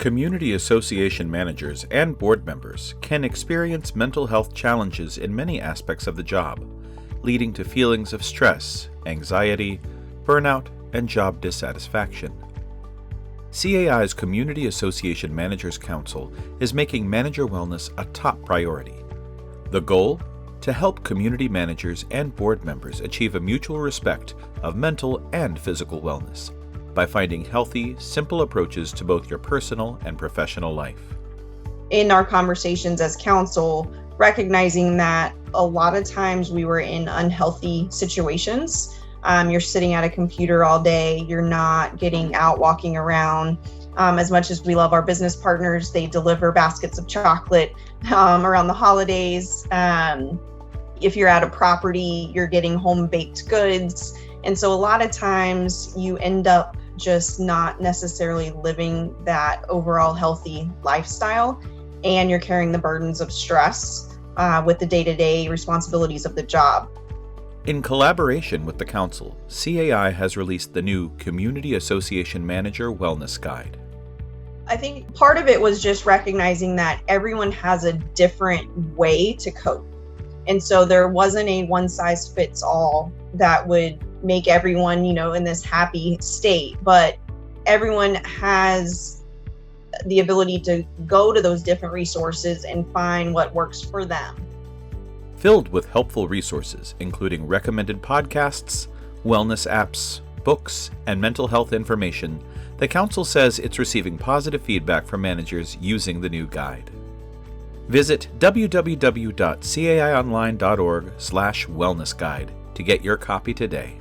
Community association managers and board members can experience mental health challenges in many aspects of the job, leading to feelings of stress, anxiety, burnout, and job dissatisfaction. CAI's Community Association Managers Council is making manager wellness a top priority. The goal? To help community managers and board members achieve a mutual respect of mental and physical wellness by finding healthy, simple approaches to both your personal and professional life. In our conversations as council, recognizing that a lot of times we were in unhealthy situations. You're sitting at a computer all day, you're not getting out, walking around. As much as we love our business partners, they deliver baskets of chocolate around the holidays. If you're at a property, you're getting home baked goods. And so a lot of times you end up just not necessarily living that overall healthy lifestyle, and you're carrying the burdens of stress with the day-to-day responsibilities of the job. In collaboration with the Council, CAI has released the new Community Association Manager Wellness Guide. I think part of it was just recognizing that everyone has a different way to cope. And so there wasn't a one-size-fits-all that would make everyone, in this happy state, but everyone has the ability to go to those different resources and find what works for them. Filled with helpful resources, including recommended podcasts, wellness apps, books, and mental health information, the Council says it's receiving positive feedback from managers using the new guide. Visit www.caionline.org/wellnessguide to get your copy today.